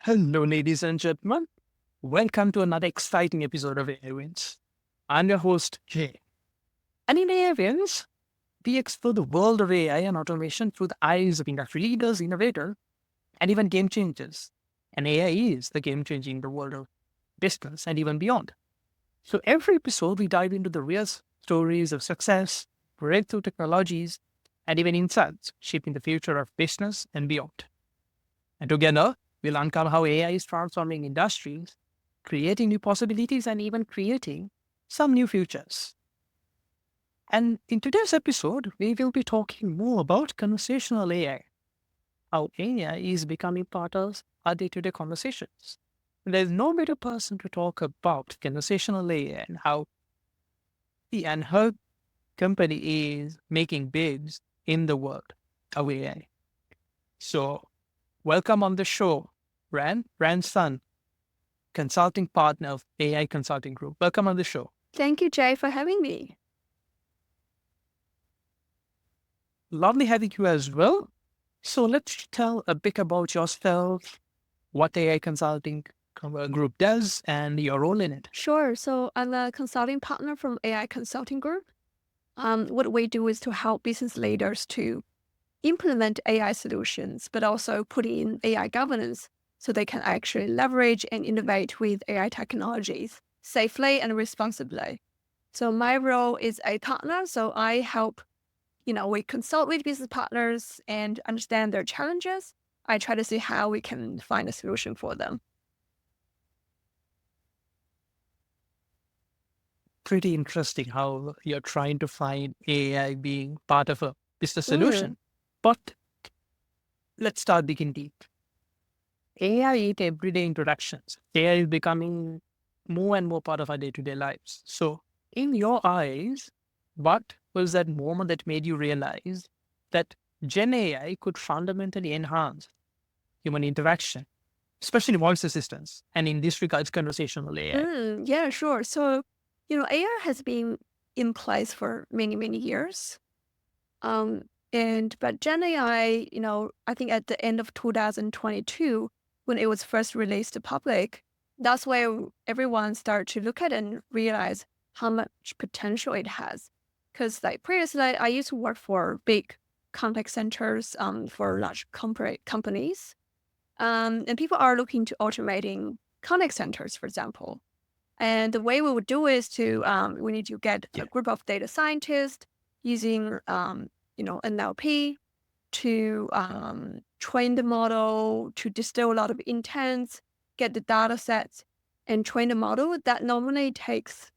Hello, ladies and gentlemen. Welcome to another exciting episode of AI Wins. I'm your host, Jay. And in AI Wins, we explore the world of AI and automation through the eyes of industry leaders, innovators, and even game changers. And AI is the game changing the world of business and even beyond. So every episode, we dive into the real stories of success, breakthrough technologies, and even insights shaping the future of business and beyond. And together, we'll uncover how AI is transforming industries, creating new possibilities, and even creating some new futures. And in today's episode, we will be talking more about conversational AI, how AI is becoming part of our day-to-day conversations. There's no better person to talk about conversational AI and how he and her company is making bids in the world of AI. So, welcome on the show, Rand Sun, consulting partner of AI Consulting Group. Welcome on the show. Thank you, Jay, for having me. Lovely having you as well. So let's tell a bit about yourself, what AI Consulting Group does, and your role in it. Sure. So I'm a consulting partner from AI Consulting Group. What we do is to help business leaders to implement AI solutions, but also put in AI governance so they can actually leverage and innovate with AI technologies safely and responsibly. So my role is a partner. So I help, we consult with business partners and understand their challenges. I try to see how we can find a solution for them. Pretty interesting how you're trying to find AI being part of a business solution. But let's start digging deep. AI in everyday interactions. AI is becoming more and more part of our day-to-day lives. So, in your eyes, what was that moment that made you realize that Gen AI could fundamentally enhance human interaction, especially voice assistance, and in this regards, conversational AI? Yeah, sure. So, AI has been in place for many, many years. But Gen AI, I think at the end of 2022, when it was first released to public, that's where everyone started to look at it and realize how much potential it has. Because like previously, I used to work for big contact centers for large corporate companies. And people are looking to automating contact centers, for example. And the way we would do is we need to get a group of data scientists using, NLP to train the model, to distill a lot of intents, get the data sets, and train the model. That normally takes,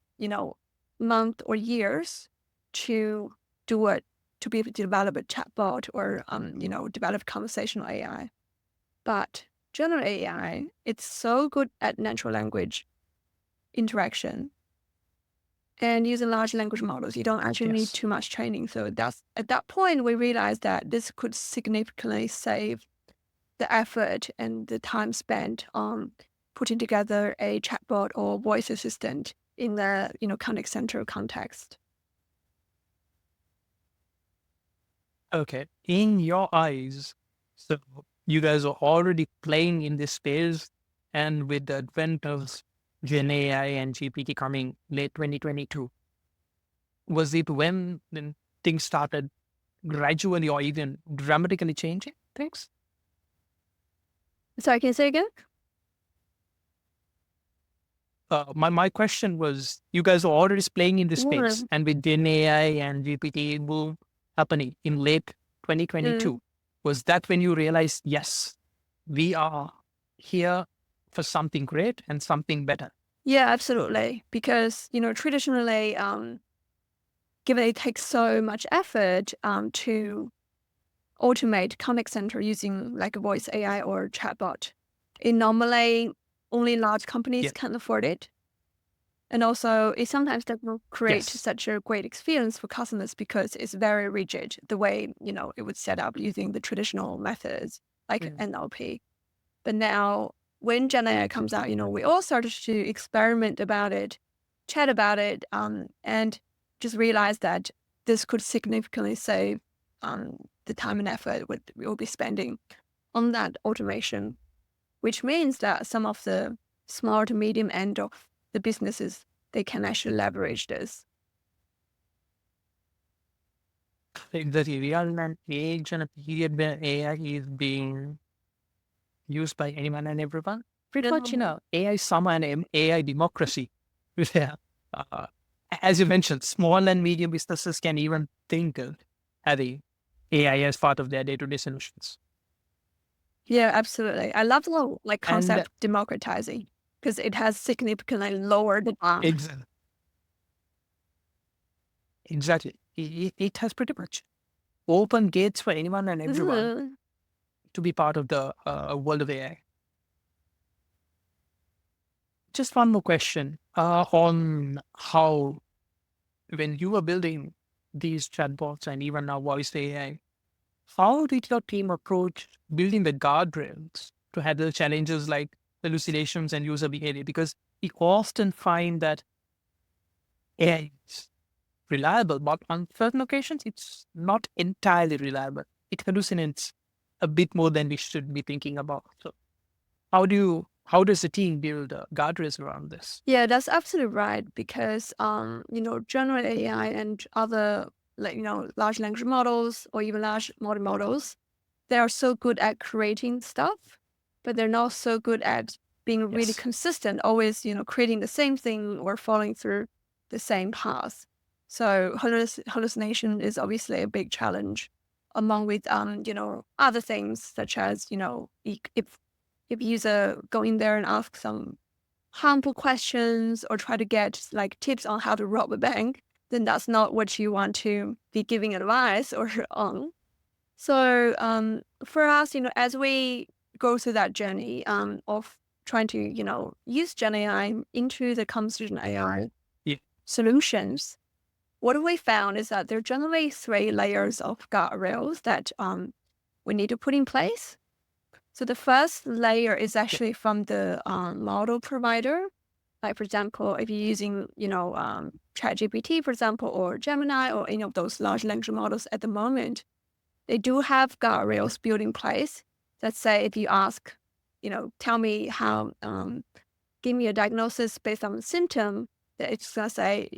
months or years to do it, to be able to develop a chatbot or, develop conversational AI. But general AI, it's so good at natural language interaction and using large language models. You don't actually need too much training. So that's at that point we realized that this could significantly save the effort and the time spent on putting together a chatbot or voice assistant in the contact center context. Okay. In your eyes, so you guys are already playing in this space, and with the advent of Gen AI and GPT coming late 2022, was it when then things started gradually or even dramatically changing things? Sorry, can you say again? My question was, you guys are already playing in this space, and with Gen AI and GPT boom happening in late 2022, was that when you realized, yes, we are here for something great and something better? Yeah, absolutely. Because, traditionally, given it takes so much effort to automate contact center using like a voice AI or chatbot, it normally only large companies can afford it. And also, it sometimes doesn't create such a great experience for customers because it's very rigid, the way, it would set up using the traditional methods like NLP. But now, when Gen AI comes out, we all started to experiment about it, chat about it, and just realize that this could significantly save the time and effort we'll be spending on that automation, which means that some of the small to medium end of the businesses, they can actually leverage this. In the real age and a period where AI is being used by anyone and everyone, pretty much, AI summer and AI democracy. Yeah. Uh, as you mentioned, small and medium businesses can even think of having AI as part of their day-to-day solutions. Yeah, absolutely. I love the concept And democratizing because it has significantly lowered the bar. exactly. It has pretty much open gates for anyone and everyone to be part of the world of AI. Just one more question on how, when you were building these chatbots and even now voice AI, how did your team approach building the guardrails to handle challenges like hallucinations and user behavior? Because we often find that AI is reliable, but on certain occasions, it's not entirely reliable. It hallucinates a bit more than we should be thinking about. So, how does the team build guardrails around this? Yeah, that's absolutely right because generative AI and other large language models or even large model models, they are so good at creating stuff, but they're not so good at being really Yes. consistent, always creating the same thing or following through the same path. So hallucination is obviously a big challenge, along with other things such as if user go in there and ask some harmful questions or try to get tips on how to rob a bank, then that's not what you want to be giving advice or on. So for us, as we go through that journey of trying to, use Gen AI into the conversational AI Yeah. solutions, what we found is that there are generally 3 layers of guardrails that we need to put in place. So the first layer is actually from the model provider. Like, for example, if you're using, ChatGPT, for example, or Gemini or any of those large language models at the moment, they do have guardrails built in place that say if you ask, tell me how, give me a diagnosis based on the symptom, that it's going to say,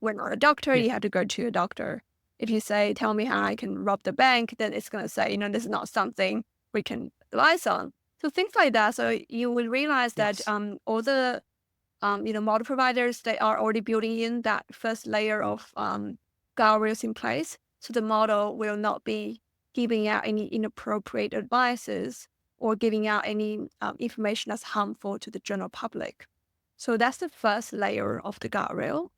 we're not a doctor, Yeah. you have to go to a doctor. If you say, tell me how I can rob the bank, then it's going to say, this is not something we can advise on. So things like that. So you will realize that Yes. all the model providers, they are already building in that first layer of guardrails in place. So the model will not be giving out any inappropriate advices or giving out any information that's harmful to the general public. So that's the first layer of the guardrail.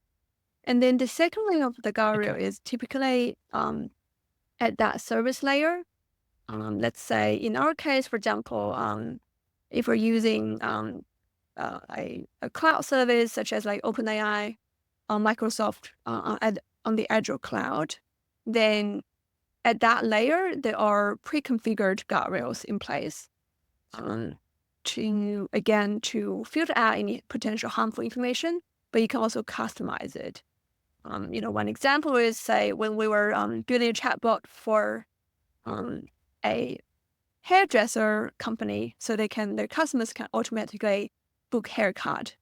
And then the second layer of the guardrail Okay. is typically at that service layer. Let's say in our case, for example, if we're using a cloud service such as like OpenAI or Microsoft on the Azure cloud, then at that layer, there are pre-configured guardrails in place to filter out any potential harmful information, but you can also customize it. One example is, say, when we were building a chatbot for a hairdresser company, so their customers can automatically book haircut.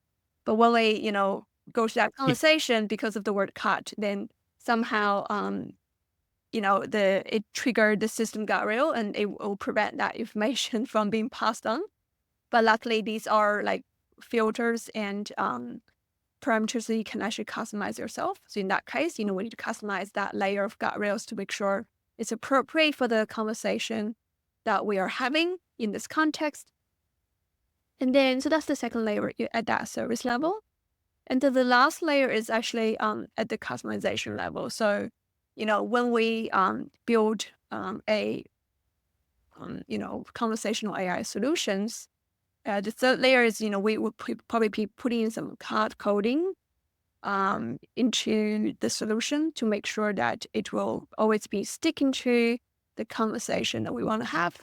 But when we, go to that conversation because of the word cut, then somehow, it triggered the system guardrail and it will prevent that information from being passed on. But luckily, these are like filters and parameters that you can actually customize yourself. So in that case, we need to customize that layer of guardrails to make sure it's appropriate for the conversation that we are having in this context. And then, so that's the second layer at that service level. And then the last layer is actually at the customization level. So, when we build a, conversational AI solutions, the third layer is, we will probably be putting in some hard coding into the solution to make sure that it will always be sticking to the conversation that we want to have.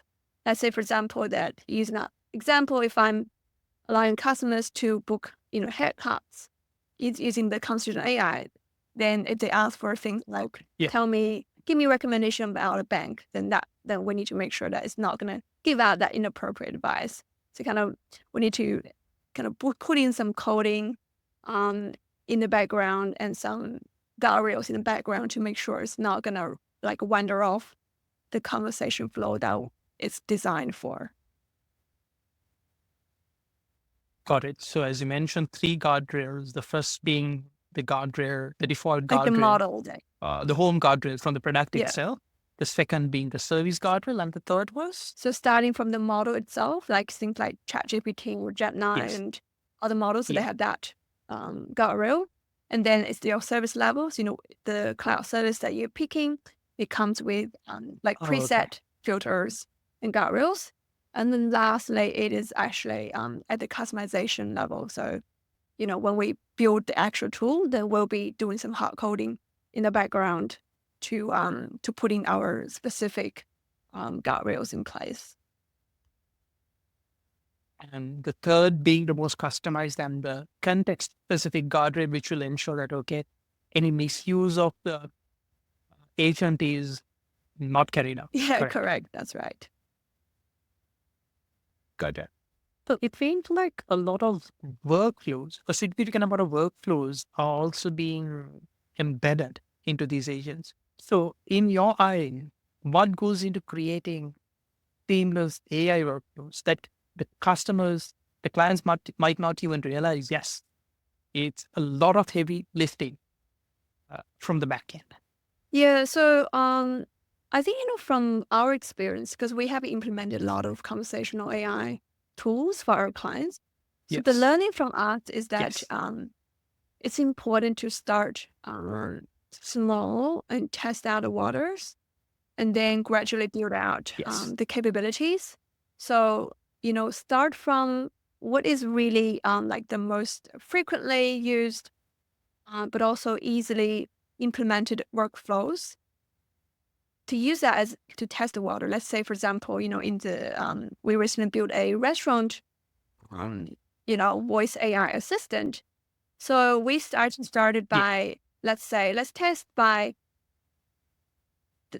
Let's say, for example, that using that example, if I'm allowing customers to book, haircuts using the conversational AI, then if they ask for things like, give me a recommendation about a bank, then we need to make sure that it's not going to give out that inappropriate advice. So we need to put in some coding in the background and some guardrails in the background to make sure it's not gonna like wander off the conversation flow that it's designed for. Got it. So as you mentioned, 3 guardrails, the first being the guardrail, the default Like the guardrail, model. the home guardrail from the product Yeah. itself. The second being the service guardrail, and the third was? So starting from the model itself, like things like ChatGPT or Gemini Yes. and other models, so they Yeah. have that guardrail. And then it's your service levels, the cloud service that you're picking. It comes with like Oh, preset okay. filters and guardrails. And then lastly, it is actually at the customization level. So, when we build the actual tool, then we'll be doing some hard coding in the background to put in our specific guardrails in place. And the third being the most customized and the context-specific guardrail, which will ensure that, okay, any misuse of the agent is not carried out. Yeah, Correct. correct. That's right. Got it. So it seems like a lot of workflows, a significant amount of workflows are also being embedded into these agents. So in your eye, what goes into creating seamless AI workflows that the customers, the clients might not even realize, yes, it's a lot of heavy lifting from the back end. Yeah. So I think from our experience, because we have implemented a lot of conversational AI tools for our clients. So the Yes. learning from us is that Yes. it's important to start small and test out the waters, and then gradually build out Yes. the capabilities. So start from what is really like the most frequently used, but also easily implemented workflows, to use that as to test the water. Let's say, for example, in the we recently built a restaurant, voice AI assistant. So we started Yeah. by, let's test by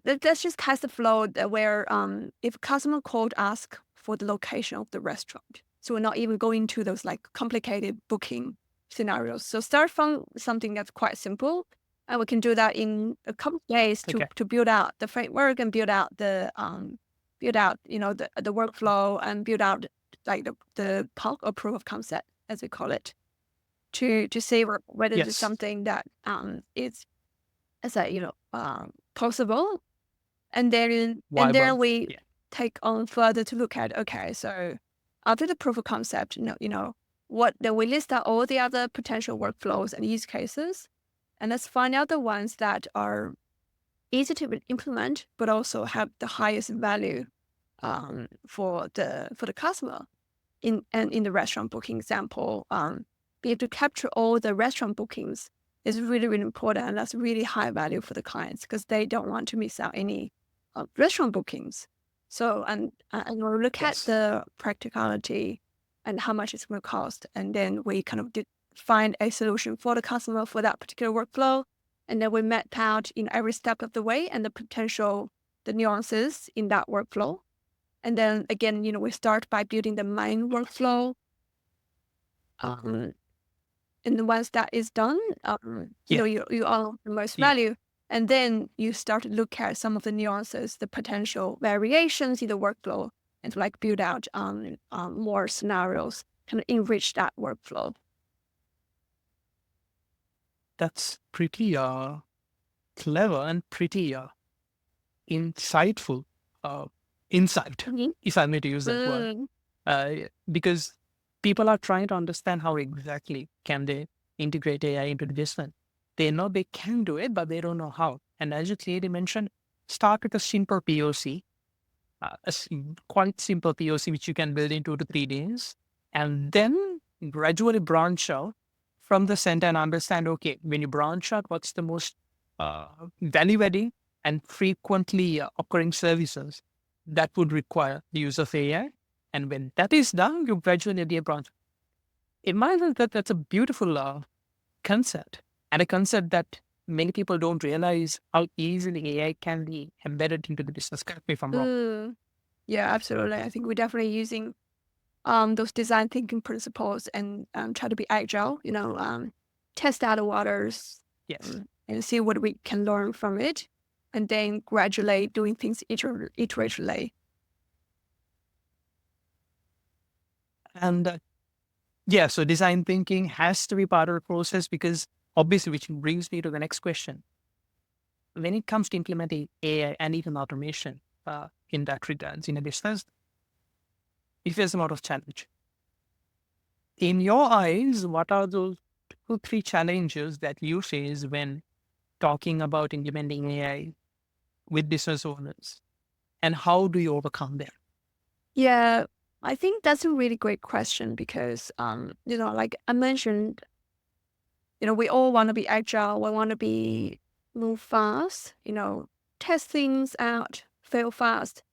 let's just test the flow where if a customer called ask for the location of the restaurant. So we're not even going to those like complicated booking scenarios. So start from something that's quite simple, and we can do that in a couple of days Okay. to build out the framework and build out the the workflow, and build out like the POC or proof of concept, as we call it, to see whether it's Yes. something that is possible. And then Viable. we Yeah. take on further to look at, okay, so after the proof of concept, then we list out all the other potential workflows and use cases, and let's find out the ones that are easy to implement, but also have the highest value for the customer. In the restaurant booking example, be able to capture all the restaurant bookings is really, really important, and that's really high value for the clients because they don't want to miss out any restaurant bookings. So and we'll look at Yes. the practicality and how much it's going to cost, and then we kind of find a solution for the customer for that particular workflow, and then we map out every step of the way and the nuances in that workflow. And then again, we start by building the main workflow. And once that is done, Yeah. you all the most Yeah. value. And then you start to look at some of the nuances, the potential variations in the workflow, and to like build out more scenarios, kind of enrich that workflow. That's pretty clever and pretty insightful insight, if I may to use that word. Because people are trying to understand how exactly can they integrate AI into the business. They know they can do it, but they don't know how. And as you clearly mentioned, start with a simple POC, quite simple POC, which you can build in 2 to 3 days, and then gradually branch out from the center and understand, okay, when you branch out, what's the most value-adding and frequently occurring services that would require the use of AI. And when that is done, you gradually be a branch. In my mind, that's a beautiful concept, and a concept that many people don't realize how easily AI can be embedded into the business. Correct me if I'm wrong. Yeah, absolutely. I think we're definitely using those design thinking principles and try to be agile, test out the waters Yes. and see what we can learn from it, and then gradually doing things iteratively. And yeah, so design thinking has to be part of the process because obviously, which brings me to the next question. When it comes to implementing AI and even automation in that returns in a business, it faces a lot of challenge. In your eyes, what are those 2, 3 challenges that you face when talking about implementing AI with business owners, and how do you overcome them? Yeah, I think that's a really great question because, like I mentioned, we all want to be agile. We want to be move fast, test things out, fail fast,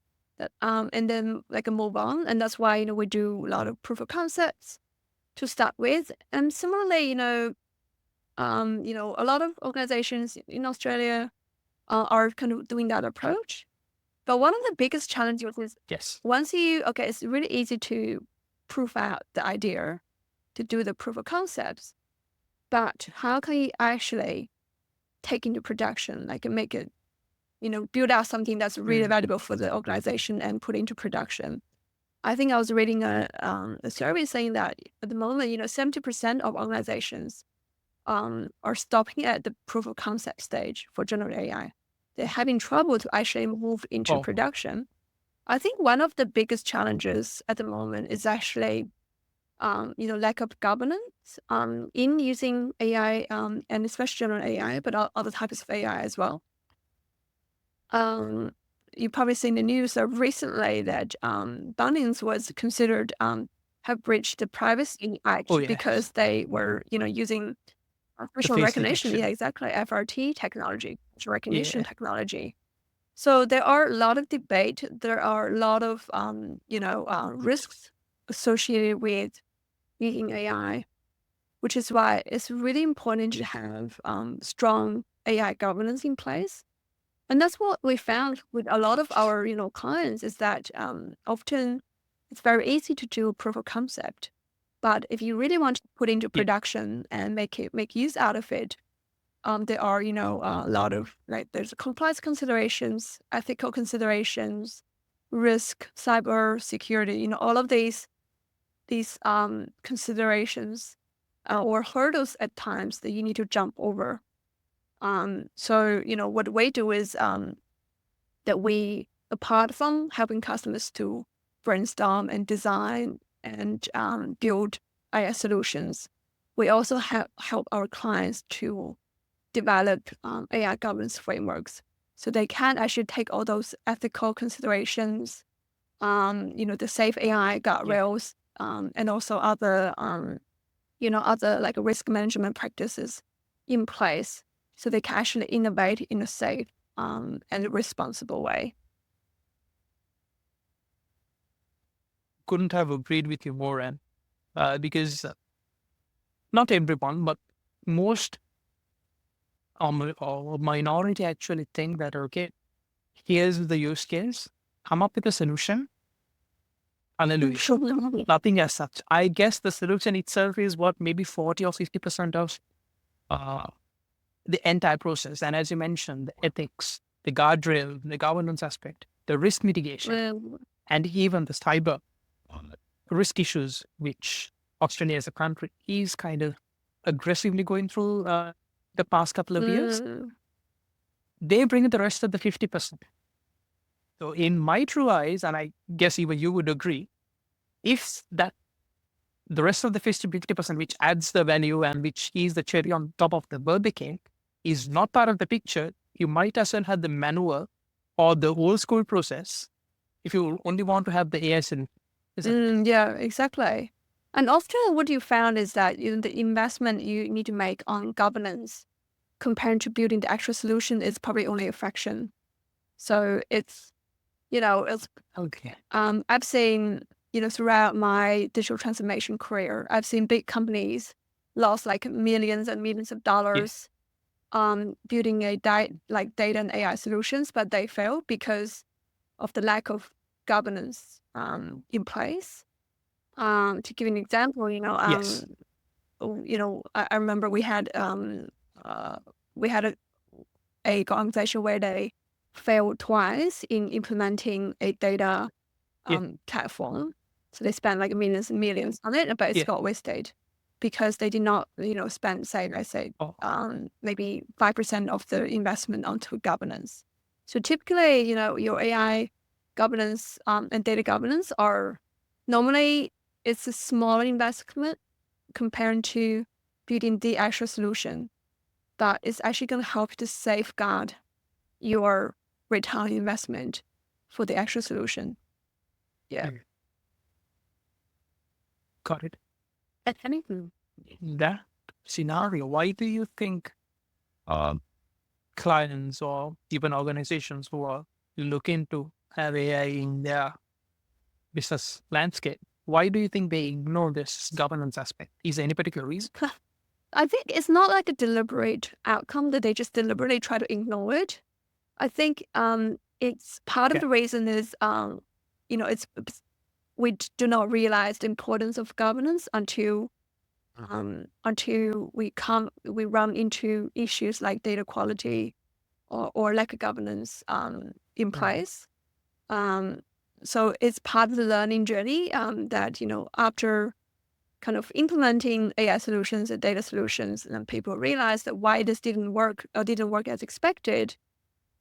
and then like move on. And that's why, we do a lot of proof of concepts to start with. And similarly, a lot of organizations in Australia are kind of doing that approach. But one of the biggest challenges is Yes. it's really easy to prove out the idea, to do the proof of concepts. But how can you actually take into production, like make it, build out something that's really valuable for the organization and put into production? I think I was reading a survey saying that at the moment, 70% of organizations are stopping at the proof of concept stage for generative AI. They're having trouble to actually move into Oh, production. I think one of the biggest challenges at the moment is actually, lack of governance in using AI, and especially general AI, but other types of AI as well. You've probably seen the news recently that Bunnings was considered have breached the Privacy Act oh yes. because they were, using The facial face recognition. Yeah, detection. exactly. FRT technology, facial recognition Yeah. technology. So there are a lot of debate. There are a lot of risks associated with using AI, which is why it's really important to have strong AI governance in place. And that's what we found with a lot of our clients is that often it's very easy to do a proof of concept, but if you really want to put into Yeah. production and make use out of it, there are a lot of there's compliance considerations, ethical considerations, risk, cyber security, all of these considerations or hurdles at times that you need to jump over. So what we do is that we, apart from helping customers to brainstorm and design and build AI solutions, we also help our clients to develop AI governance frameworks. So they can actually take all those ethical considerations, the safe AI guardrails, and also other, other like risk management practices in place so they can actually innovate in a safe and responsible way. Couldn't have agreed with you more, and because not everyone, but most or minority actually think that okay, here's the use case, come up with a solution, hallelujah. Nothing as such. I guess the solution itself is what maybe 40 or 50% of uh, the entire process. And as you mentioned, the ethics, the guardrail, the governance aspect, the risk mitigation, Well, and even the cyber risk issues, which Australia as a country is kind of aggressively going through the past couple of years, they bring the rest of the 50%. So in my true eyes, and I guess even you would agree, if that the rest of the 50%, which adds the value and which is the cherry on top of the birthday cake, is not part of the picture, you might as well have the manual or the old school process if you only want to have the AI solution, isn't it? yeah, exactly. And often what you found is that the investment you need to make on governance compared to building the actual solution is probably only a fraction. So it's Okay. I've seen, throughout my digital transformation career, I've seen big companies lost like millions and millions of Yeah. dollars building like data and AI solutions, but they failed because of the lack of governance in place. To give an example, Yes. I remember we had a conversation where they failed twice in implementing a data Yeah. platform. So they spent like millions and millions on it, but it's Yeah. got wasted because they did not, spend, say, let's say, Oh, maybe 5% of the investment onto governance. So typically, your AI governance and data governance are normally it's a smaller investment compared to building the actual solution that is actually going to help to safeguard your return on investment for the actual solution. Yeah. yeah. Got it. And anything. In that scenario, why do you think uh, clients or even organizations who are looking to have AI in their business landscape, why do you think they ignore this governance aspect? Is there any particular reason? I think it's not like a deliberate outcome that they just deliberately try to ignore it. I think it's part of Yeah. the reason is we do not realize the importance of governance until we run into issues like data quality or lack of governance in Mhm. place. Um, so it's part of the learning journey that after kind of implementing AI solutions and data solutions, and then people realize that why this didn't work or didn't work as expected.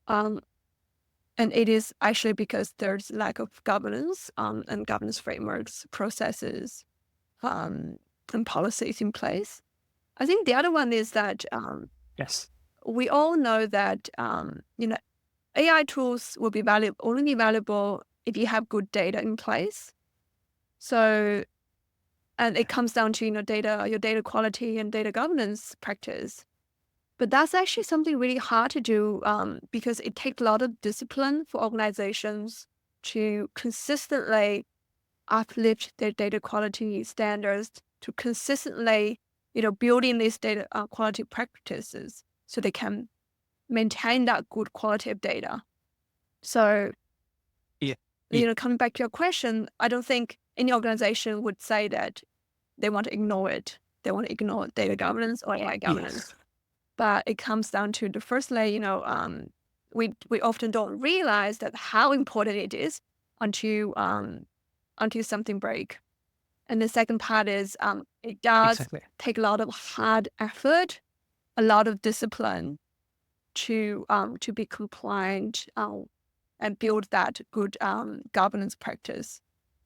Um, and it is actually because there's lack of governance and governance frameworks, processes, um, and policies in place. I think the other one is that Yes. we all know that AI tools will be valuable only be valuable if you have good data in place. So, and it comes down to your data quality and data governance practice. But that's actually something really hard to do because it takes a lot of discipline for organizations to consistently uplift their data quality standards, to consistently, building these data quality practices so they can maintain that good quality of data. So, Yeah. Yeah. coming back to your question, I don't think any organization would say that they want to ignore it. They want to ignore data governance or AI governance. Yes. But it comes down to the first layer, we often don't realize that how important it is until something break. And the second part is it does Exactly. take a lot of hard effort, a lot of discipline to be compliant and build that good governance practice.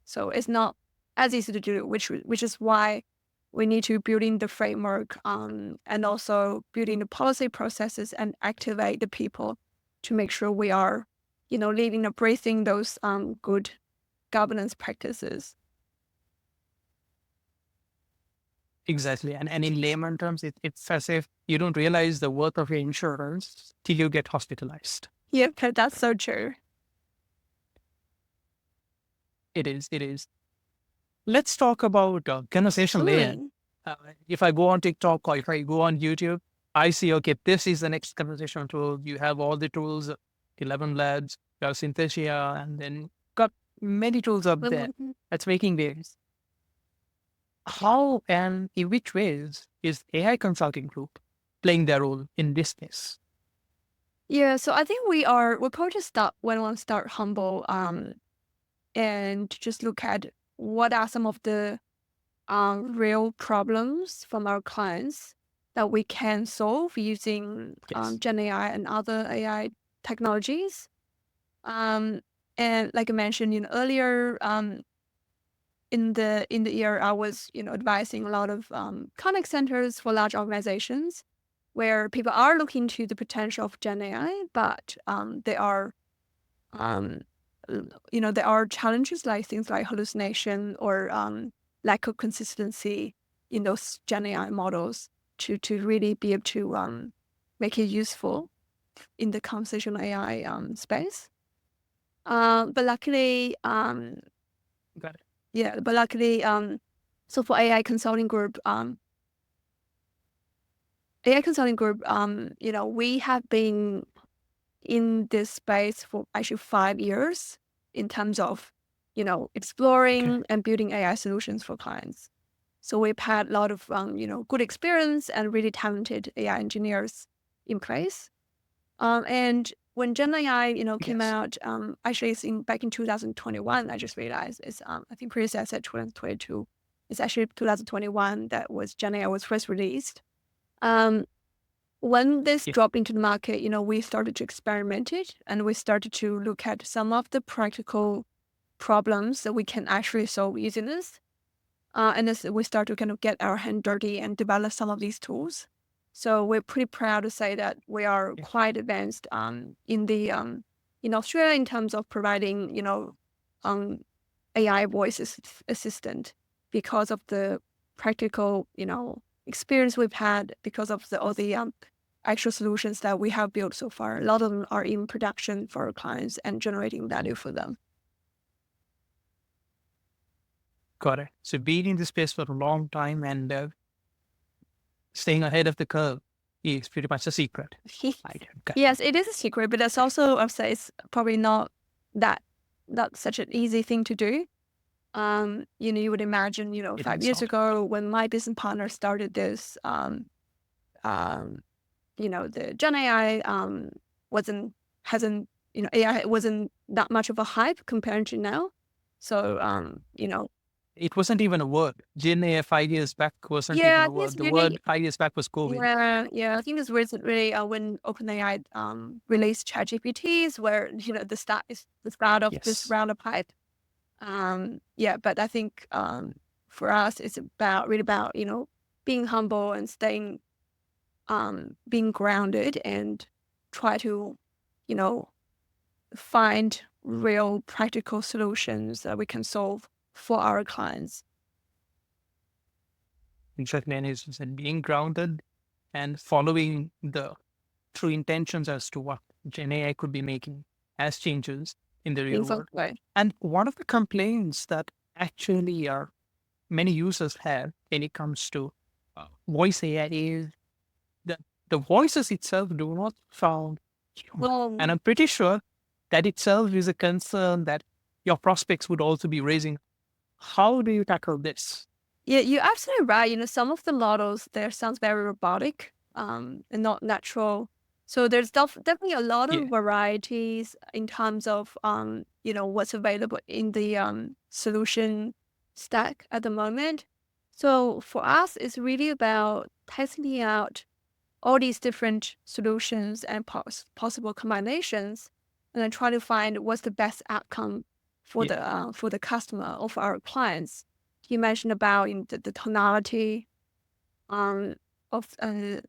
So it's not as easy to do, which is why we need to build in the framework and also build in the policy processes and activate the people to make sure we are, living and breathing those good governance practices. Exactly. And in layman terms, it's as if you don't realize the worth of your insurance till you get hospitalized. Yep, that's so true. It is. It is. Let's talk about conversational AI. Mm. Uh, if I go on TikTok or if I go on YouTube, I see, okay, this is the next conversational tool. You have all the tools, 11 Labs, you have Synthesia, and then got many tools up there Mhm. that's making waves. How and in which ways is AI consulting group playing their role in this space? Yeah, so I think we'll probably just start when we start humble and just look at what are some of the real problems from our clients that we can solve using Yes. Gen AI and other AI technologies. Um, and like I mentioned, earlier in the year, I was advising a lot of contact centers for large organizations where people are looking to the potential of Gen AI, but um, there are challenges like things like hallucination or lack of consistency in those Gen AI models to really be able to make it useful in the conversational AI space. But luckily, Got it. yeah, but luckily, so for AI consulting group, we have been in this space for actually 5 years in terms of exploring and building AI solutions for clients. So we've had a lot of, good experience and really talented AI engineers in place. And when Gen AI, came Yes. out, actually it's back in 2021, I just realized it's, I think previously I said 2022. It's actually 2021 that was Gen AI was first released. Um, when this Yeah. dropped into the market, we started to experiment it and we started to look at some of the practical problems that we can actually solve using this. And as we start to kind of get our hand dirty and develop some of these tools. So we're pretty proud to say that we are Yeah. quite advanced in Australia in terms of providing, um, AI voice assistant because of the practical, experience we've had because of all the actual solutions that we have built so far. A lot of them are in production for our clients and generating value for them. Got it. So being in this space for a long time and staying ahead of the curve is pretty much a secret. Right. Okay. Yes, it is a secret, but that's also, I'd say, it's probably that not such an easy thing to do. You would imagine, It 5 years is. ago when my business partner started this, um, the Gen AI wasn't hasn't AI wasn't that much of a hype compared to now. So It wasn't even a word. Gen AI 5 years back wasn't even yeah, I a think word. it's The really word 5 years back was COVID. yeah. I think it's recently when OpenAI released ChatGPTs, where the start of this Yes. round of hype. Yeah, but I think for us, it's really about being humble and staying being grounded and try to you know find real practical solutions that we can solve for our clients. In certain areas, and being grounded and following the true intentions as to what Gen AI could be making as changes in the real Things like world. that. And one of the complaints that actually are many users have when it comes to voice AI is that the voices itself do not sound human. And Well, I'm pretty sure that itself is a concern that your prospects would also be raising. How do you tackle this? yeah, you're absolutely right. Some of the models there sounds very robotic, and not natural. So there's definitely a lot Yeah, of varieties in terms of what's available in the solution stack at the moment. So for us, it's really about testing out all these different solutions and possible combinations, and then try to find what's the best outcome yeah, for the customer or for our clients. You mentioned about the tonality um, of the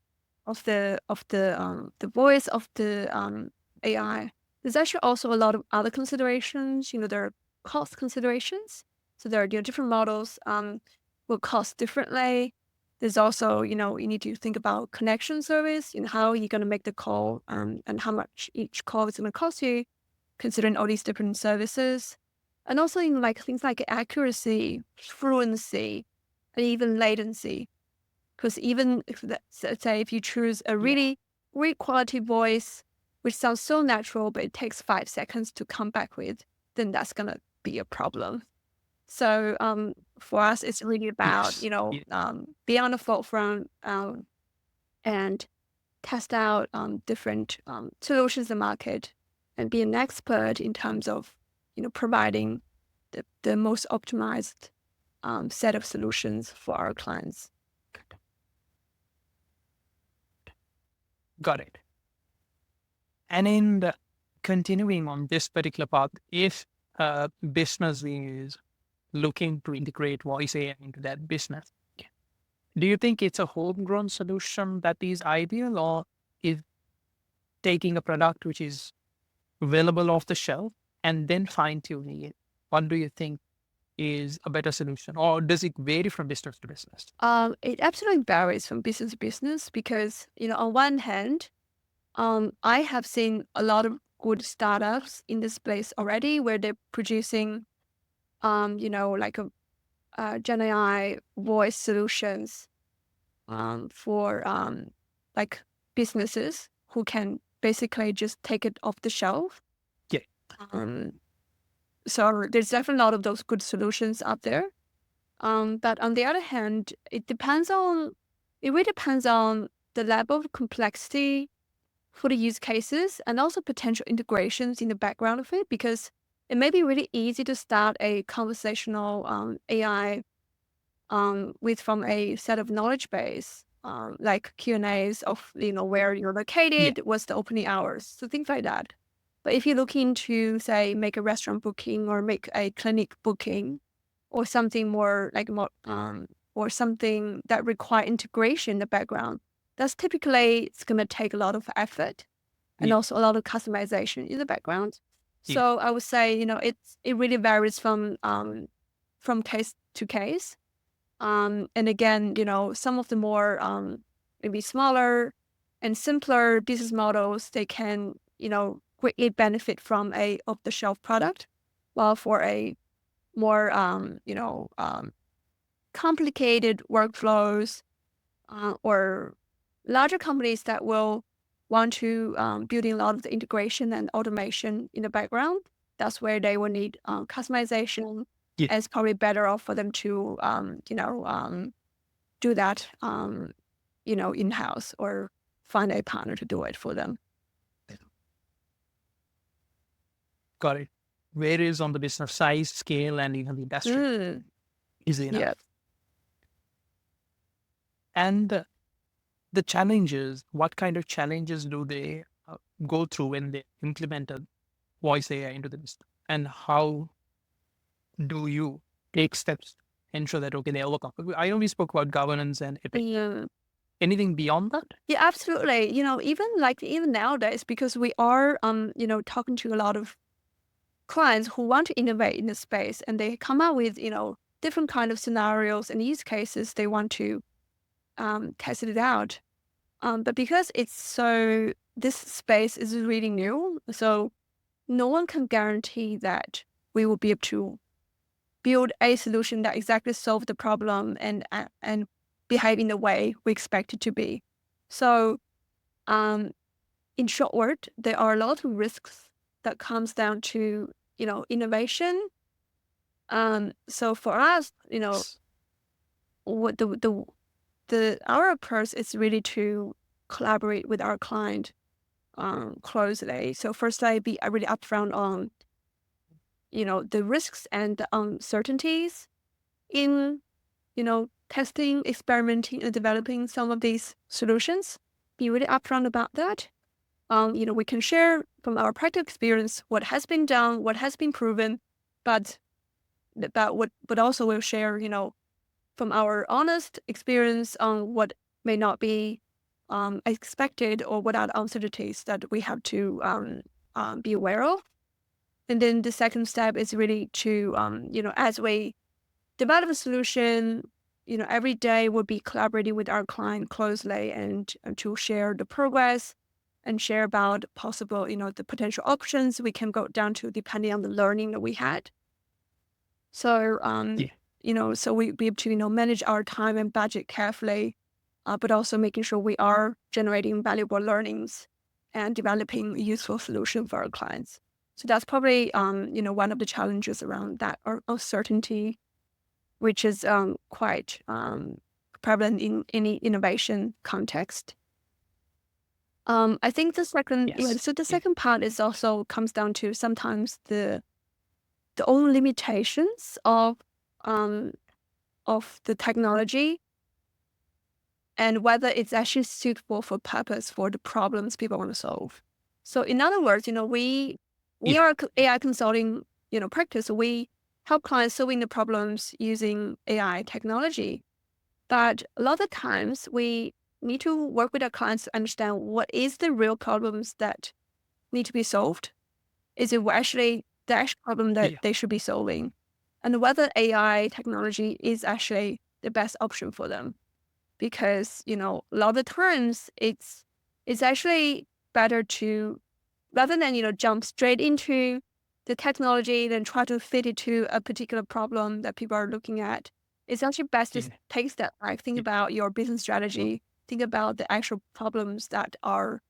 voice of the AI. There's actually also a lot of other considerations. There are cost considerations. So there are different models will cost differently. There's also, you need to think about connection service and how you're going to make the call and how much each call is going to cost you, considering all these different services. And also in like things like accuracy, fluency, and even latency. Because even if let's say if you choose a yeah. really great quality voice, which sounds so natural, but it takes 5 seconds to come back with, then that's gonna be a problem. So for us, it's really about Yes. Yeah. be on the forefront and test out different solutions in the market and be an expert in terms of providing the most optimized set of solutions for our clients. Got it. And in the, continuing on this particular path, if a business is looking to integrate voice AI into that business, do you think it's a homegrown solution that is ideal, or is taking a product which is available off the shelf and then fine tuning it? What do you think is a better solution, or does it vary from business to business? It absolutely varies from business to business because, on one hand, I have seen a lot of good startups in this place already where they're producing, like Gen AI voice solutions for like businesses who can basically just take it off the shelf. Yeah. Um, So there's definitely a lot of those good solutions out there. But on the other hand, it really depends on the level of complexity for the use cases and also potential integrations in the background of it, because it may be really easy to start a conversational AI from a set of knowledge base, like Q&As of, where you're Yeah. located, what's the opening hours, so things like that. But if you're looking to, say, make a restaurant booking or make a clinic booking or something more or something that require integration in the background, that's typically, it's going to take a lot of effort and Yeah. also a lot of customization in the background. Yeah. So I would say, it really varies from case to case. And again, some of the more maybe smaller and simpler business models, they can, greatly benefit from a off-the-shelf product, while for a more, complicated workflows or larger companies that will want to build in a lot of the integration and automation in the background, that's where they will need customization. Yeah. And it's probably better off for them to, do that, in-house or find a partner to do it for them. Got it. Varies on the business size, scale, and even the industry. Mm, Easy enough. yeah. And the challenges, what kind of challenges do they go through when they implement a voice AI into the business? And how do you take steps to ensure that, okay, they overcome? I know we spoke about governance and ethics. Yeah. Anything beyond that? Yeah, absolutely. Even nowadays, because we are, talking to a lot of clients who want to innovate in the space, and they come out with, different kind of scenarios and use cases they want to test it out. But because this space is really new, so no one can guarantee that we will be able to build a solution that exactly solve the problem and behave in the way we expect it to be. So, in short word, there are a lot of risks that comes down to, innovation. So for us, what our approach is really to collaborate with our client closely. So first, I be really upfront on, the risks and the uncertainties in, testing, experimenting, and developing some of these solutions. Be really upfront about that. We can share from our practical experience what has been done, what has been proven, but also we'll share, from our honest experience on what may not be expected or what are the uncertainties that we have to be aware of. And then the second step is really to, as we develop a solution, every day we'll be collaborating with our client closely and to share the progress and share about possible, the potential options we can go down to depending on the learning that we had. So, Yeah. so we be able to, manage our time and budget carefully, but also making sure we are generating valuable learnings and developing a useful solution for our clients. So that's probably, one of the challenges around that or uncertainty, which is quite prevalent in any innovation context. I think the second, Yes. so the Yeah. second part is also comes down to sometimes the own limitations of the technology and whether it's actually suitable for purpose for the problems people want to solve. So in other words, we Yeah. are a AI consulting, practice. So we help clients solving the problems using AI technology. But a lot of times we need to work with our clients to understand what is the real problems that need to be solved. Is it actually the actual problem that Yeah. they should be solving? And whether AI technology is actually the best option for them. Because, a lot of the times it's actually better to, rather than, jump straight into the technology, then try to fit it to a particular problem that people are looking at. It's actually best to Yeah. take a step back, think Yeah. about your business strategy, think about the actual problems that are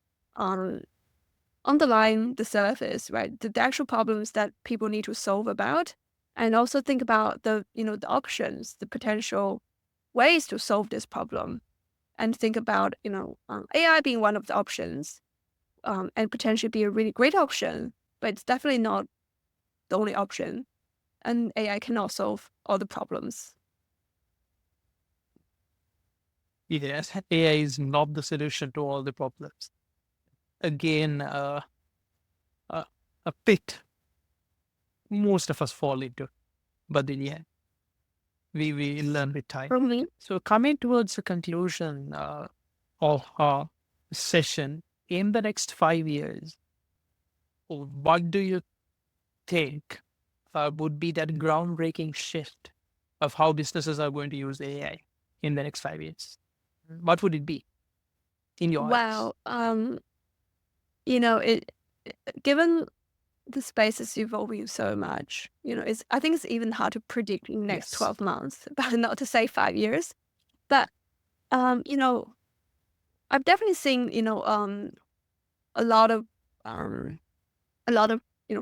underlying the surface, right? The actual problems that people need to solve about, and also think about the options, the potential ways to solve this problem, and think about AI being one of the options, and potentially be a really great option, but it's definitely not the only option. And AI cannot solve all the problems. Yes, AI is not the solution to all the problems. Again, a, a pit most of us fall into, but then yeah, we learn with time. For me, So coming towards the conclusion of our session, in the next 5 years, what do you think would be that groundbreaking shift of how businesses are going to use AI in the next 5 years? What would it be in your eyes? wow, it given the space is evolving so much, I think it's even hard to predict in the next Yes. 12 months, but not to say 5 years. But um, you know, I've definitely seen, a lot of um,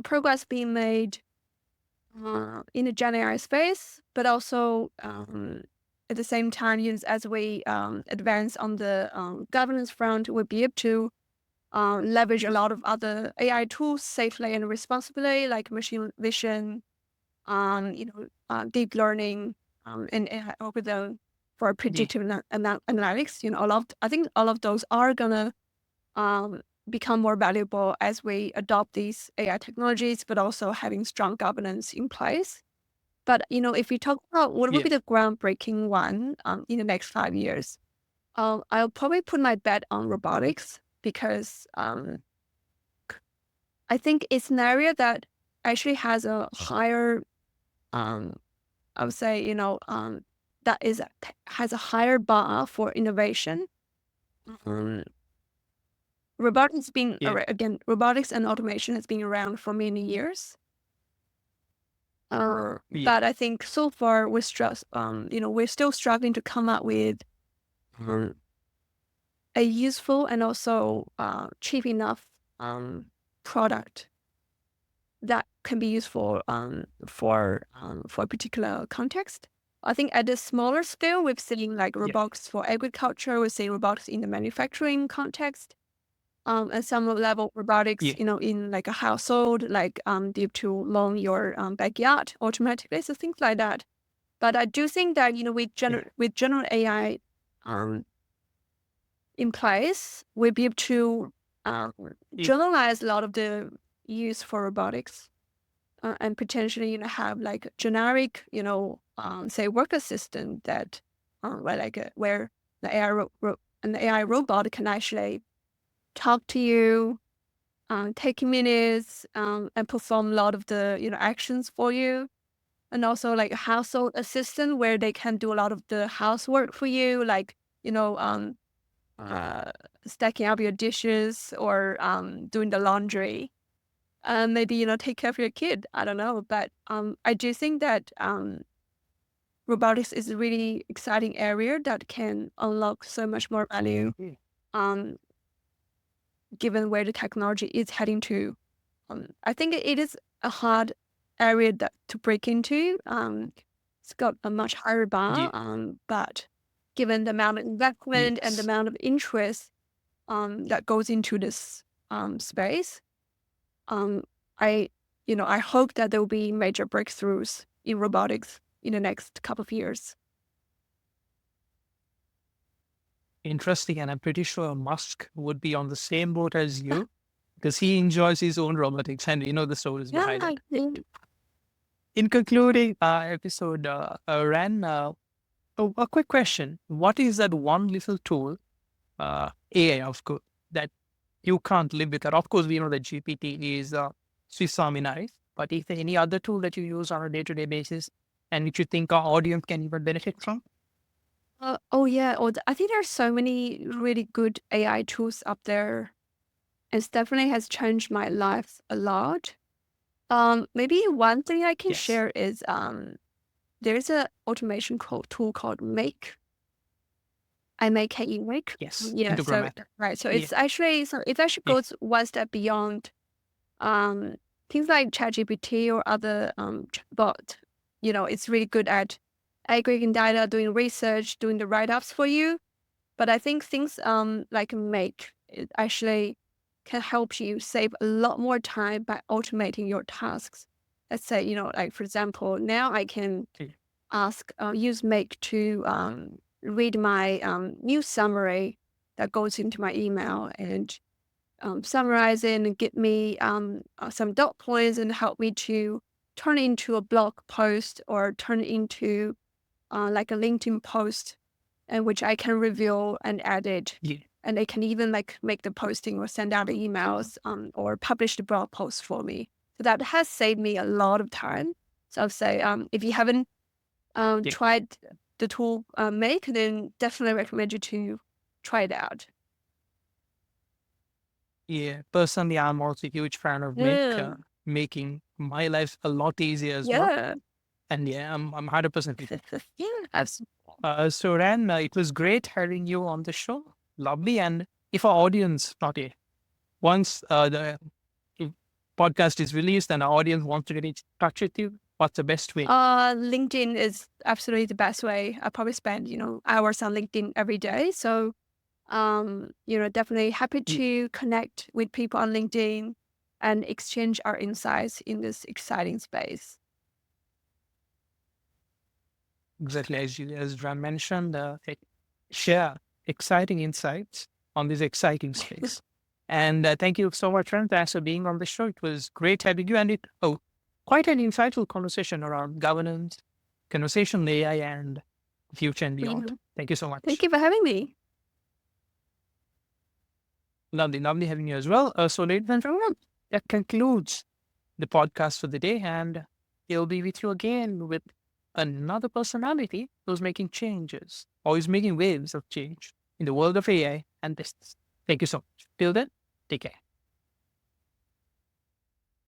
progress being made in the Gen AI space, but also at the same time, as we advance on the governance front, we'll be able to leverage a lot of other AI tools safely and responsibly, like machine vision, deep learning, and AI algorithm for Yeah. predictive analytics. I think all of those are gonna um, become more valuable as we adopt these AI technologies, but also having strong governance in place. But if we talk about what would Yeah. be the groundbreaking one in the next 5 years, I'll probably put my bet on robotics because I think it's an area that actually has a higher, um, I would say, that has a higher bar for innovation. Um, Yeah. robotics and automation has been around for many years. Yeah. But I think so far we're still struggling to come up with um, a useful and also cheap enough product that can be useful for a particular context. I think at a smaller scale, we've seen like Yeah. robotics for agriculture. We're seeing robotics in the manufacturing context. At some level, robotics, Yeah. in like a household, like deep to lawn your backyard automatically, so things like that. But I do think that Yeah. with general AI um, in place, we'll be able to uh, Yeah. generalize a lot of the use for robotics, and potentially have like generic say work assistant that where the an AI robot can actually talk to you, take minutes, and perform a lot of the actions for you. And also like a household assistant where they can do a lot of the housework for you, like you know um, uh, stacking up your dishes or doing the laundry. Maybe take care of your kid. I don't know, but I do think that robotics is a really exciting area that can unlock so much more value. Yeah. Um, Given where the technology is heading to. I think it is a hard area to break into. It's got a much higher bar, Yeah. but given the amount of investment and the Yes. amount of interest that goes into this space, um, I I hope that there will be major breakthroughs in robotics in the next couple of years. Interesting. And I'm pretty sure Musk would be on the same boat as you because he enjoys his own robotics and you know the stories Yeah, behind I it. think In concluding our episode, Ran, a quick question. What is that one little tool, AI, of course, that you can't live without? Of course, we know that GPT is Swiss Army knife, but is there any other tool that you use on a day-to-day basis and which you think our audience can even benefit from? oh yeah, I think there's so many really good AI tools up there. It definitely has changed my life a lot. Maybe one thing I can Yes. share is there's a automation tool called Make. I make it unique. Yes, Yeah. into So grammar. right. So Yeah, it actually yeah, goes one step beyond things like ChatGPT or other bot. It's really good at aggregating data, doing research, doing the write-ups for you. But I think things like Make it actually can help you save a lot more time by automating your tasks. Let's say, like for example, now I can yeah, use Make to read my news summary that goes into my email and summarize it and give me some dot points and help me to turn it into a blog post or turn it into like a LinkedIn post, and which I can review and edit. yeah. And they can even like make the posting or send out the emails or publish the blog post for me. So that has saved me a lot of time. So I'll say if you haven't Yeah. tried the tool Make, then definitely recommend you to try it out. Yeah, personally, I'm also a huge fan of Yeah. making my life a lot easier as well. Yeah. And yeah, I'm 100% with you. Yeah. Absolutely. So Ran, it was great having you on the show. Lovely. And if our audience, not a, once the if podcast is released and our audience wants to get in touch with you, what's the best way? LinkedIn is absolutely the best way. I probably spend, hours on LinkedIn every day. So, definitely happy Yeah, to connect with people on LinkedIn and exchange our insights in this exciting space. exactly as Ran mentioned, share exciting insights on this exciting space. And thank you so much, Ran. Thanks for being on the show. It was great having you, and quite an insightful conversation around governance, conversational AI, and the future and beyond. Mhm. Thank you so Thank much. you for having me. Lovely, lovely having you as well. So, ladies and gentlemen, that concludes the podcast for the day, and he'll be with you again with another personality who's making changes or is making waves of change in the world of AI and business. Thank you so much. Till then, take care.